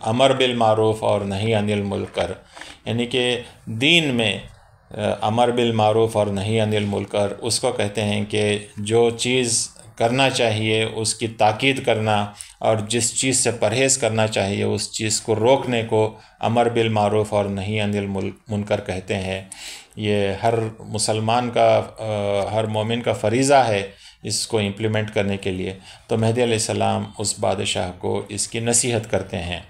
امر بالمعروف اور نہی عن المنکر، یعنی کہ دین میں امر بالمعروف اور نہی عن المنکر اس کو کہتے ہیں کہ جو چیز کرنا چاہیے اس کی تاکید کرنا، اور جس چیز سے پرہیز کرنا چاہیے اس چیز کو روکنے کو امر بالمعروف اور نہی عن المنکر کہتے ہیں۔ یہ ہر مسلمان کا، ہر مومن کا فریضہ ہے اس کو امپلیمنٹ کرنے کے لیے۔ تو مہدی علیہ السلام اس بادشاہ کو اس کی نصیحت کرتے ہیں۔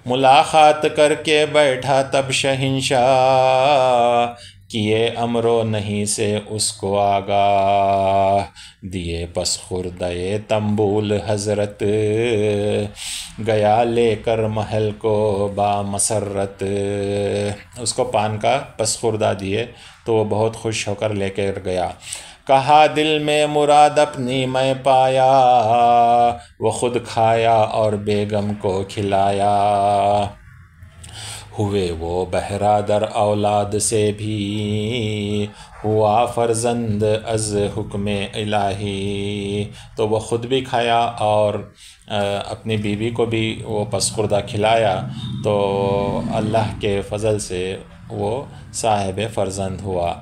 ملاقات کر کے بیٹھا تب شہنشاہ، کیے امر و نہیں سے اس کو آگاہ، دیے پس خردے تنبول حضرت، گیا لے کر محل کو با مسرت۔ اس کو پان کا پس خوردہ دیے تو وہ بہت خوش ہو کر لے کر گیا۔ کہا دل میں مراد اپنی میں پایا، وہ خود کھایا اور بیگم کو کھلایا، ہوئے وہ بہرادر اولاد سے بھی، ہوا فرزند از حکم الہی۔ تو وہ خود بھی کھایا اور اپنی بیوی کو بھی وہ پس خوردہ کھلایا، تو اللہ کے فضل سے وہ صاحب فرزند ہوا۔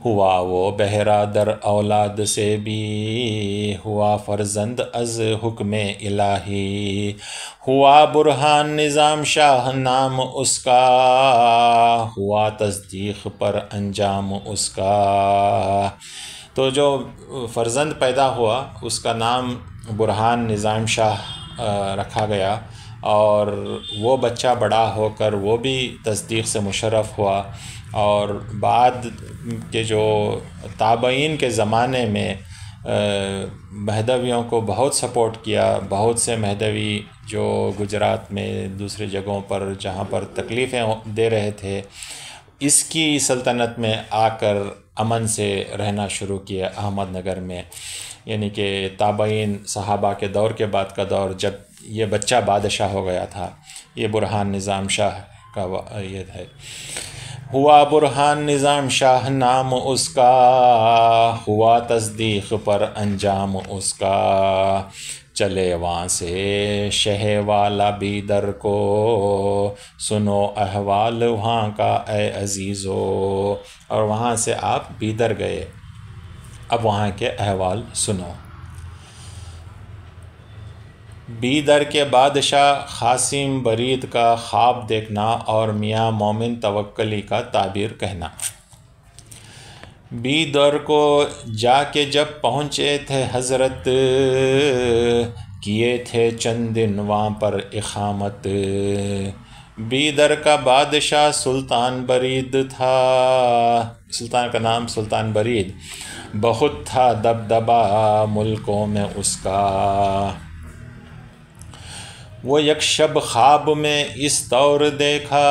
ہوا وہ بہرادر اولاد سے بھی، ہوا فرزند از حکم الہی، ہوا برہان نظام شاہ نام اس کا، ہوا تصدیق پر انجام اس کا۔ تو جو فرزند پیدا ہوا اس کا نام برہان نظام شاہ رکھا گیا، اور وہ بچہ بڑا ہو کر وہ بھی تصدیق سے مشرف ہوا، اور بعد کے جو تابعین کے زمانے میں مہدویوں کو بہت سپورٹ کیا۔ بہت سے مہدوی جو گجرات میں دوسری جگہوں پر جہاں پر تکلیفیں دے رہے تھے، اس کی سلطنت میں آ کر امن سے رہنا شروع کیا احمد نگر میں۔ یعنی کہ تابعین صحابہ کے دور کے بعد کا دور، جب یہ بچہ بادشاہ ہو گیا تھا، یہ برہان نظام شاہ کا یہ ہے۔ ہوا برہان نظام شاہ نام اس کا، ہوا تصدیق پر انجام اس کا، چلے وہاں سے شہ والا بیدر کو، سنو احوال وہاں کا اے عزیزو۔ اور وہاں سے آپ بیدر گئے، اب وہاں کے احوال سنو۔ بیدر کے بادشاہ قاسم برید کا خواب دیکھنا اور میاں مومن توکلی کا تعبیر کہنا۔ بیدر کو جا کے جب پہنچے تھے حضرت، کیے تھے چند دن وہاں پر اقامت۔ بیدر کا بادشاہ سلطان برید تھا، سلطان کا نام سلطان برید، بہت تھا دبدبا ملکوں میں اس کا۔ وہ یک شب خواب میں اس طور دیکھا،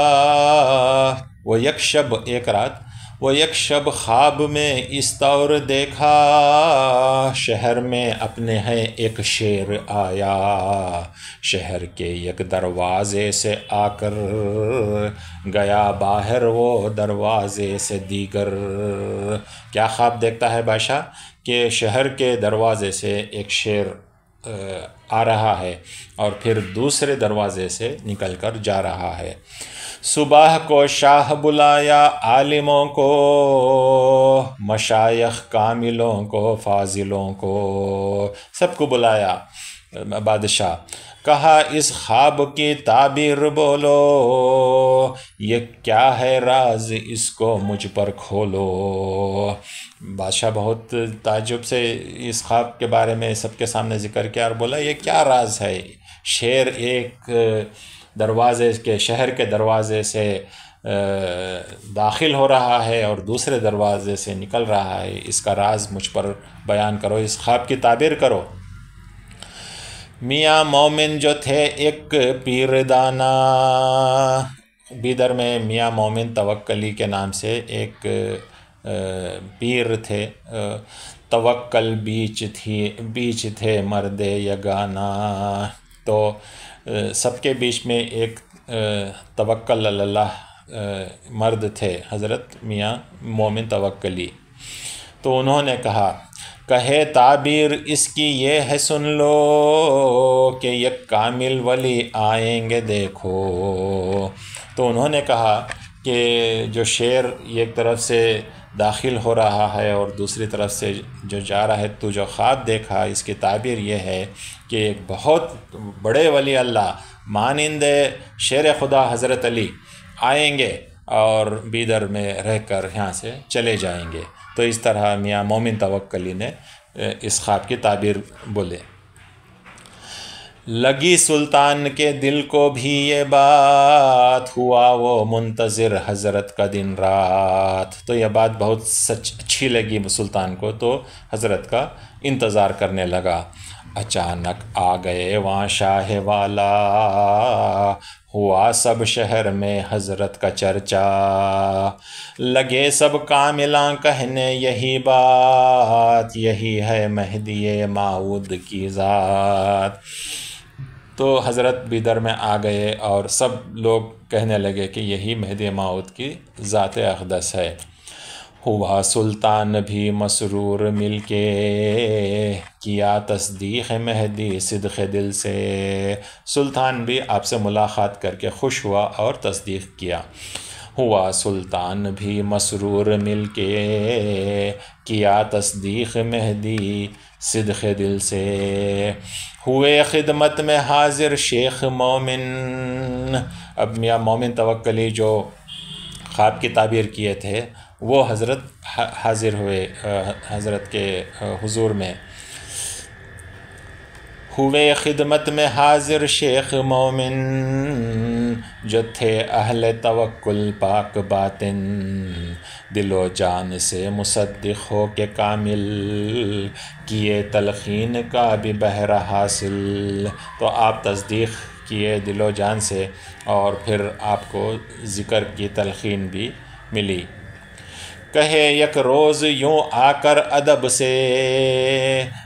وہ یک شب ایک رات، وہ یک شب خواب میں اس طور دیکھا، شہر میں اپنے ہے ایک شیر آیا، شہر کے یک دروازے سے آ کر گیا باہر وہ دروازے سے دیگر۔ کیا خواب دیکھتا ہے بادشاہ کہ شہر کے دروازے سے ایک شیر آ رہا ہے اور پھر دوسرے دروازے سے نکل کر جا رہا ہے۔ صبح کو شاہ بلایا عالموں کو، مشائخ کاملوں کو، فاضلوں کو، سب کو بلایا بادشاہ۔ کہا اس خواب کی تعبیر بولو، یہ کیا ہے راز اس کو مجھ پر کھولو۔ بادشاہ بہت تعجب سے اس خواب کے بارے میں سب کے سامنے ذکر کیا اور بولا یہ کیا راز ہے؟ شیر ایک دروازے کے، شہر کے دروازے سے داخل ہو رہا ہے اور دوسرے دروازے سے نکل رہا ہے، اس کا راز مجھ پر بیان کرو، اس خواب کی تعبیر کرو۔ میاں مومن جو تھے ایک پیر دانا، بیدر میں میاں مومن توکلی کے نام سے ایک پیر تھے، توکل بیچ تھے مرد یگانا۔ تو سب کے بیچ میں ایک توکل اللہ مرد تھے، حضرت میاں مومن توکلی۔ تو انہوں نے کہا کہے تعبیر اس کی یہ ہے سن لو، کہ یک کامل ولی آئیں گے دیکھو۔ تو انہوں نے کہا کہ جو شیر ایک طرف سے داخل ہو رہا ہے اور دوسری طرف سے جو جا رہا ہے، تو جو خواب دیکھا اس کی تعبیر یہ ہے کہ ایک بہت بڑے ولی اللہ مانند شیر خدا حضرت علی آئیں گے اور بیدر میں رہ کر یہاں سے چلے جائیں گے۔ تو اس طرح میاں مومن توکلی نے اس خواب کی تعبیر بولے۔ لگی سلطان کے دل کو بھی یہ بات، ہوا وہ منتظر حضرت کا دن رات. تو یہ بات بہت اچھی لگی سلطان کو، تو حضرت کا انتظار کرنے لگا. اچانک آ گئے وہاں شاہ والا، ہوا سب شہر میں حضرت کا چرچا. لگے سب کاملاں کہنے یہی بات، یہی ہے مہدی موعود کی ذات. تو حضرت بھی در میں آ گئے اور سب لوگ کہنے لگے کہ یہی مہدی موعود کی ذات اقدس ہے. ہوا سلطان بھی مسرور مل کے، کیا تصدیق مہدی صدق دل سے. سلطان بھی آپ سے ملاقات کر کے خوش ہوا اور تصدیق کیا. ہوا سلطان بھی مسرور مل کے، کیا تصدیق مہدی صدق دل سے. ہوئے خدمت میں حاضر شیخ مومن. اب میاں مومن توکلی جو خواب کی تعبیر کیے تھے وہ حضرت حاضر ہوئے حضرت کے حضور میں. ہوئے خدمت میں حاضر شیخ مومن، جو تھے اہل توکل پاک باطن. دل و جان سے مصدق ہو کے کامل، کیے تلقین کا بھی بہرہ حاصل. تو آپ تصدیق کیے دل و جان سے، اور پھر آپ کو ذکر کی تلقین بھی ملی. کہے یک روز یوں آ کر ادب سے،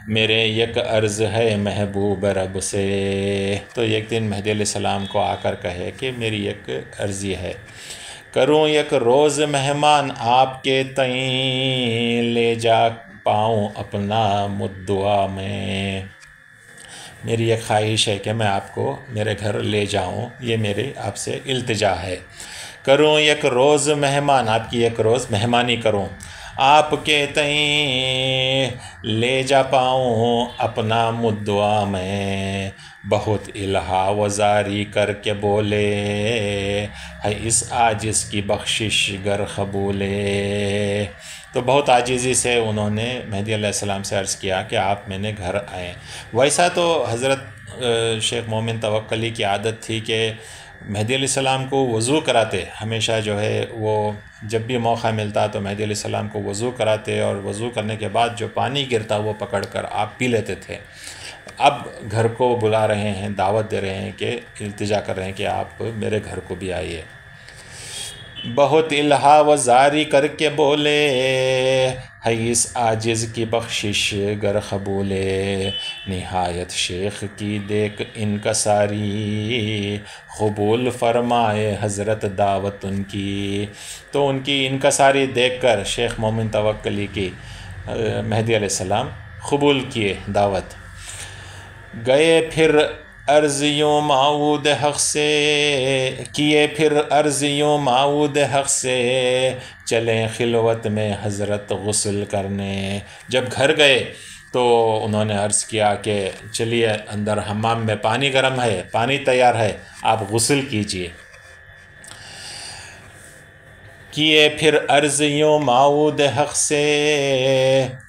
میرے یک عرض ہے محبوب رب سے. تو ایک دن مہدی علیہ السلام کو آ کر کہے کہ میری ایک عرضی ہے، کروں یک روز مہمان آپ کے تئیں، لے جا پاؤں اپنا مدعا میں. میری ایک خواہش ہے کہ میں آپ کو میرے گھر لے جاؤں، یہ میری آپ سے التجا ہے. کروں یک روز مہمان، آپ کی ایک روز مہمانی کروں آپ کے تئیں، لے جا پاؤں اپنا مدعا میں. بہت الہا وزاری کر کے بولے، ہے اس عاجز کی بخشش گر قبولے. تو بہت عاجزی سے انہوں نے مہدی علیہ السلام سے عرض کیا کہ آپ میں نے گھر آئیں. ویسا تو حضرت شیخ مومن توکلی کی عادت تھی کہ مہدی علیہ السلام کو وضو کراتے. ہمیشہ جو ہے وہ جب بھی موقع ملتا تو مہدی علیہ السلام کو وضو کراتے، اور وضو کرنے کے بعد جو پانی گرتا وہ پکڑ کر آپ پی لیتے تھے. اب گھر کو بلا رہے ہیں، دعوت دے رہے ہیں، کہ التجا کر رہے ہیں کہ آپ میرے گھر کو بھی آئیے. بہت الہا وزاری کر کے بولے، ہے اس عاجز کی بخشش گر قبولے. نہایت شیخ کی دیکھ انکساری، قبول فرمائے حضرت دعوت ان کی. تو ان کی انکساری دیکھ کر شیخ مومن توکلی کی مہدی علیہ السلام قبول کیے دعوت. گئے پھر عرض یوں موعود حق سے، کیے پھر عرض یوں موعود حق سے، چلیں خلوت میں حضرت غسل کرنے. جب گھر گئے تو انہوں نے عرض کیا کہ چلیے اندر حمام میں پانی گرم ہے، پانی تیار ہے، آپ غسل کیجئے. کیے پھر عرض یوں موعود حق سے،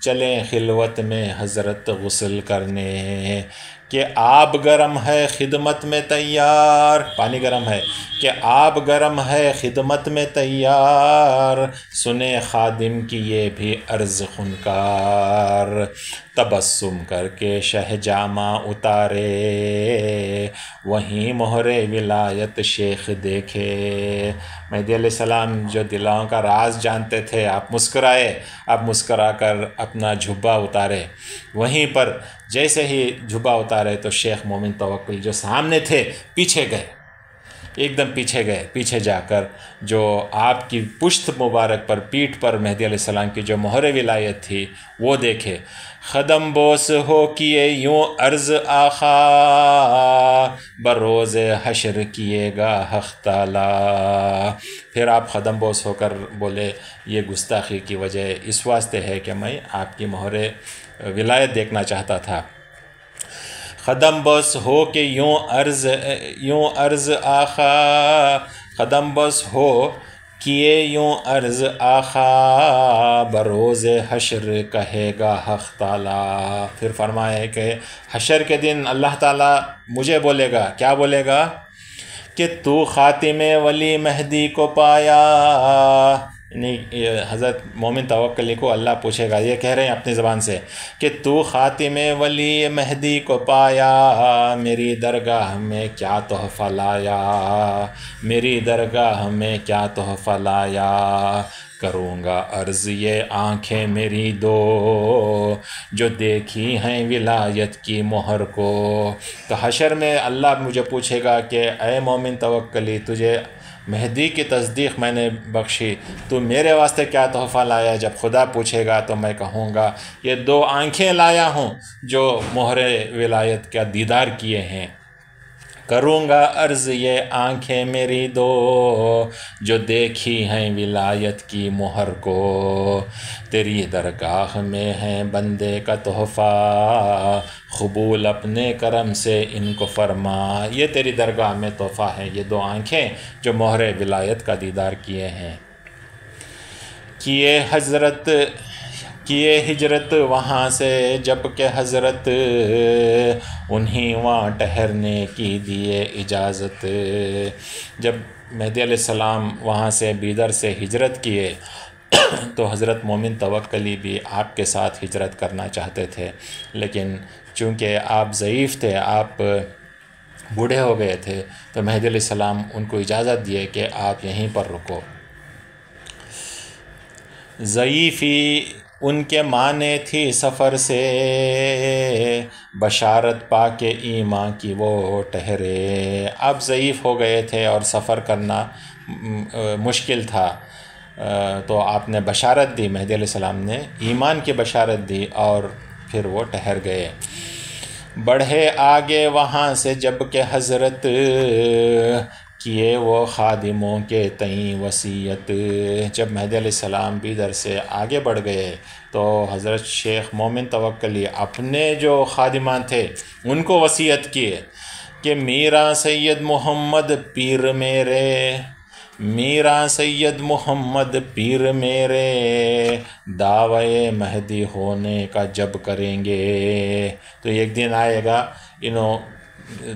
چلیں خلوت میں حضرت غسل کرنے. کہ آب گرم ہے خدمت میں تیار، پانی گرم ہے، کہ آب گرم ہے خدمت میں تیار، سنے خادم کی یہ بھی عرض خنکار. تبسم کر کے شہ جامہ اتارے، وہیں مہر ولایت شیخ دیکھے. مہدی علیہ السلام جو دلاؤں کا راز جانتے تھے، آپ مسکرائے، آپ مسکرا کر اپنا جھبا اتارے. وہیں پر جیسے ہی جھبا اتارے تو شیخ مومن توکل جو سامنے تھے پیچھے گئے، ایک دم پیچھے گئے. پیچھے جا کر جو آپ کی پشت مبارک پر، پیٹھ پر مہدی علیہ السلام کی جو مہر ولایت تھی وہ دیکھے. قدم بوس ہو کیے یوں عرض آقا، بروز حشر کیے گا حق تعالی. پھر آپ قدم بوس ہو کر بولے یہ گستاخی کی وجہ اس واسطے ہے کہ میں آپ کی مہر ولایت دیکھنا چاہتا تھا. قدم بس ہو کہ یوں عرض آقا، قدم بس ہو کیے یوں عرض آقا بروز حشر کہے گا حق تعالیٰ. پھر فرمائے کہ حشر کے دن اللہ تعالیٰ مجھے بولے گا، کیا بولے گا؟ کہ تو خاتم ولی مہدی کو پایا. یعنی حضرت مومن توکلی کو اللہ پوچھے گا، یہ کہہ رہے ہیں اپنی زبان سے کہ تو خاتم ولی مہدی کو پایا، میری درگاہ میں کیا تحفہ لایا، میری درگاہ میں کیا تحفہ لایا. کروں گا عرض یہ آنکھیں میری دو جو دیکھی ہیں ولایت کی مہر کو. تو حشر میں اللہ مجھے پوچھے گا کہ اے مومن توکلی، تجھے مہدی کی تصدیق میں نے بخشی، تو میرے واسطے کیا تحفہ لایا؟ جب خدا پوچھے گا تو میں کہوں گا یہ 2 آنکھیں لایا ہوں جو مہر ولایت کا دیدار کیے ہیں. کروں گا عرض یہ آنکھیں میری دو جو دیکھی ہیں ولایت کی مہر کو. تیری درگاہ میں ہے بندے کا تحفہ، قبول اپنے کرم سے ان کو فرما. یہ تیری درگاہ میں تحفہ ہے، یہ 2 آنکھیں جو مہر ولایت کا دیدار کیے ہیں. کیے ہجرت وہاں سے جب کہ حضرت انہیں وہاں ٹھہرنے کی دیے اجازت. جب مہدی علیہ السلام وہاں سے بیدر سے ہجرت کیے تو حضرت مومن توکلی بھی آپ کے ساتھ ہجرت کرنا چاہتے تھے، لیکن چونکہ آپ ضعیف تھے، آپ بوڑھے ہو گئے تھے، تو مہدی علیہ السلام ان کو اجازت دیے کہ آپ یہیں پر رکو. ضعیفی ان کے معنی تھی سفر سے، بشارت پا کے ایمان کی وہ ٹھہرے. آپ ضعیف ہو گئے تھے اور سفر کرنا مشکل تھا، تو آپ نے بشارت دی، مہدی علیہ السلام نے ایمان کی بشارت دی اور پھر وہ ٹھہر گئے. بڑھے آگے وہاں سے جب کہ حضرت کیے وہ خادموں کے تئیں وصیت. جب مہدی علیہ السلام بیدر سے آگے بڑھ گئے تو حضرت شیخ مومن توکلی اپنے جو خادمان تھے ان کو وصیت کیے کہ میرا سید محمد پیر میرے، میرا سید محمد پیر میرے، دعوی مہدی ہونے کا جب کریں گے. تو ایک دن آئے گا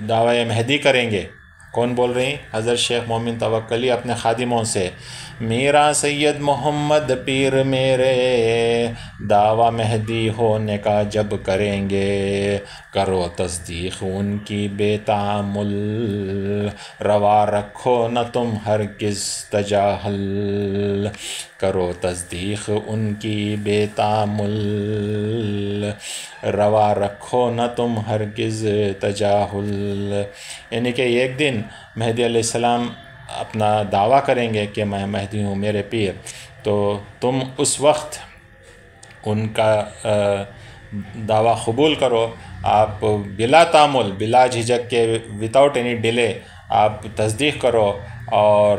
دعوی مہدی کریں گے. کون بول رہی ہیں؟ حضرت شیخ مومن توکلی اپنے خادموں سے، میرا سید محمد پیر میرے، دعوی مہدی ہونے کا جب کریں گے، کرو تصدیق ان کی بے تعامل، روا رکھو نہ تم ہرگز تجاہل. کرو تصدیق ان کی بے تعامل، روا رکھو نہ تم ہرگز تجاہل. یعنی کہ ایک دن مہدی علیہ السلام اپنا دعویٰ کریں گے کہ میں مہدی ہوں میرے پیر، تو تم اس وقت ان کا دعویٰ قبول کرو. آپ بلا تعامل، بلا جھجک کے، وداؤٹ اینی ڈیلے آپ تصدیق کرو اور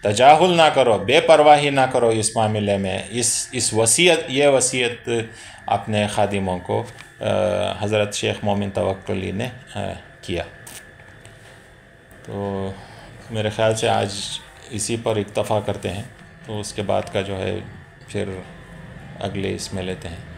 تجاہل نہ کرو، بے پرواہی نہ کرو اس معاملے میں. یہ وصیت اپنے خادموں کو حضرت شیخ مومن توکلی نے کیا. تو میرے خیال سے آج اسی پر اکتفا کرتے ہیں، تو اس کے بعد کا جو ہے پھر اگلے اس میں لیتے ہیں.